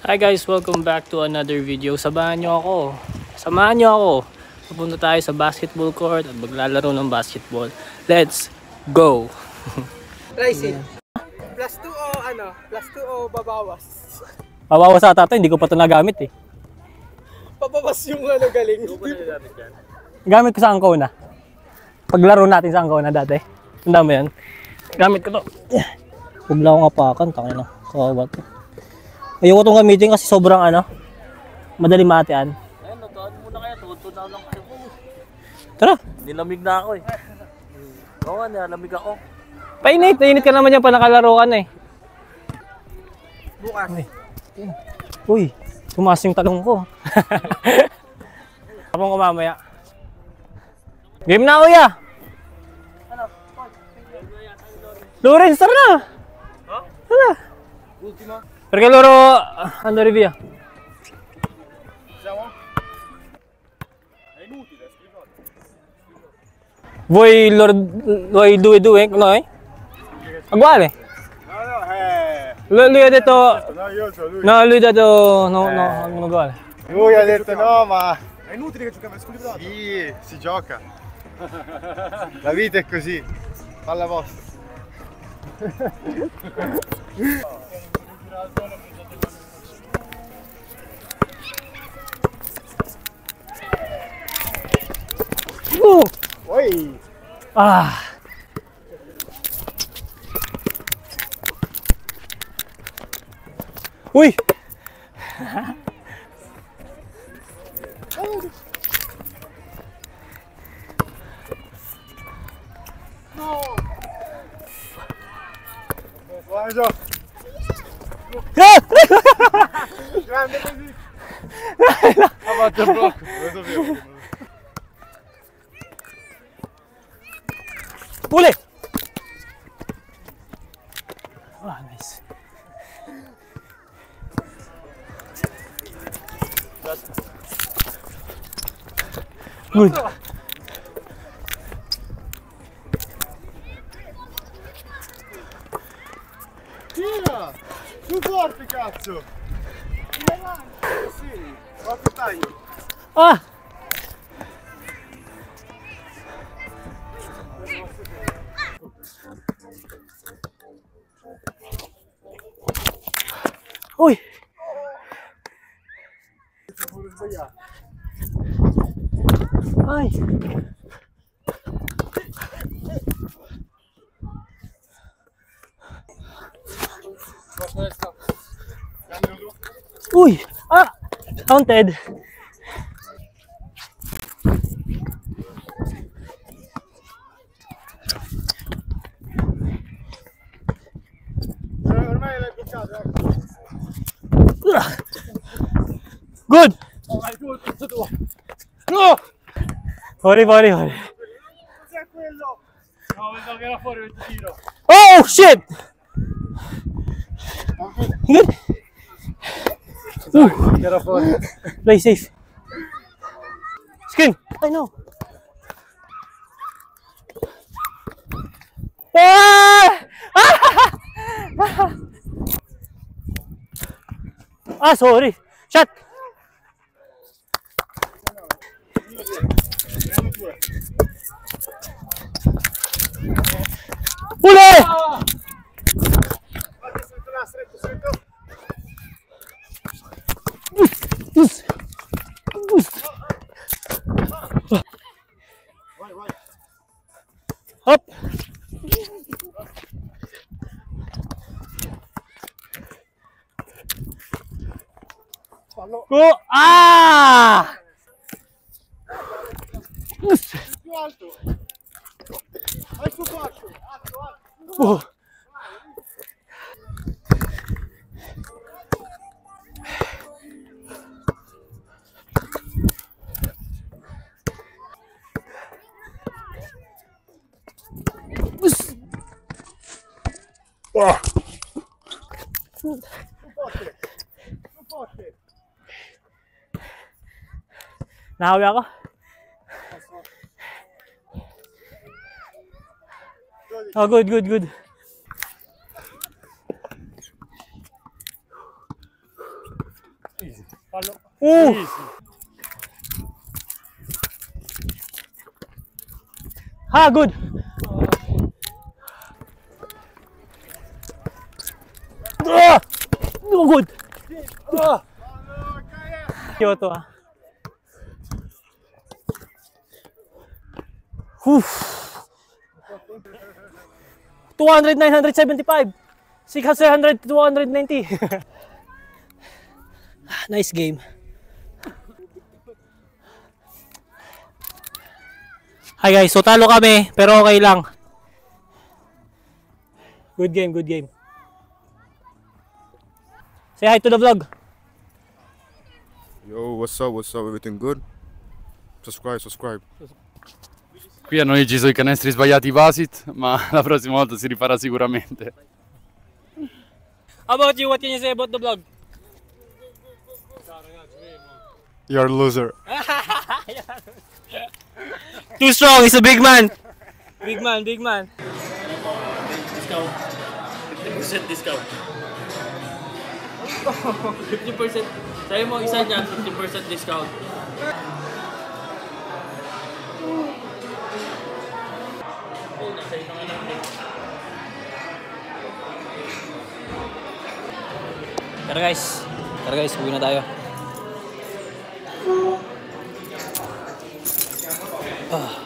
Hi guys, welcome back to another video. Samahan nyo ako. Pupunta tayo sa basketball court at maglalaro ng basketball. Let's go! Rising. Plus 2 o ano? Plus 2 o babawas? Pawawa sa tatay, hindi ko pa ito nagamit eh. Pabawas yung ano galing. Gamit ko sa Angkona. Paglaro natin sa Angkona dati. Tanda mo yan? Gamit ko to. Huwag lang akong apakan, takay na. Kawawa to. Ayoko itong gamitin kasi sobrang madali matean. Ayun, natuan muna kaya, tutunaw lang kayo. Tara! Nilamig na ako eh. Oo nga, nilamig ako. Painit ka naman yan pa nakalaro ka na eh. Bukas. Uy, tumaas yung talong ko. Habang ko mamaya. Game na kuya! Lawrence, tara na! Tara! Ultima. Perché loro andare via? Siamo? È inutile, scrivete. Vuoi due? No, Uguale. No, Lui ha detto... no, io so lui. No, lui ha detto... No, non uguale. Lui ha detto no, ma... È inutile che giochiamo a squilibrato. Sì, si gioca. La vita è così. Palla vostra. Oi! Ah! Uy! Guarda! Grande così! Ha fatto il blocco! Lo sapevo! Uli! Ah, nice. Good. Tira! Più forte, cazzo! Sì, forte taglio! Ah! Uy! Ay! Uy! Ah! Counted! Ormai l'hai bloccato, ecco! Good! Oh, vai tu, tutto tuo! No! Fuori. Cos'è quello? No, vedo che era fuori il tiro! Oh shit! Good! Che era fuori! Play safe. Screen! I know. Ah, sorry. Shot! Uli! Hop! Go! Ah! Più alto! Vai su faccio! Alto! Oh. Oh. Più forte! Nahawi ako. Oh, good. Ha, good. No good. Kyoto ah. Whew. 200, 975. 600, 290. Nice game. Hi guys, so talo kami pero okay lang. Good game, good game. Say hi to the vlog. Yo, what's up? What's up? Everything good? Subscribe. Qui hanno deciso i canestri sbagliati Vasit, ma la prossima volta si rifarà sicuramente. How about you? What can you say about the vlog? You're a loser. Too strong, he's a big man. Big man, big man. Discount. 50% discount. 50%. Sa'yo mo isa dyan, 50% discount. Oh, nasa ito nga lang din. Tara guys, uwi na tayo. Ah.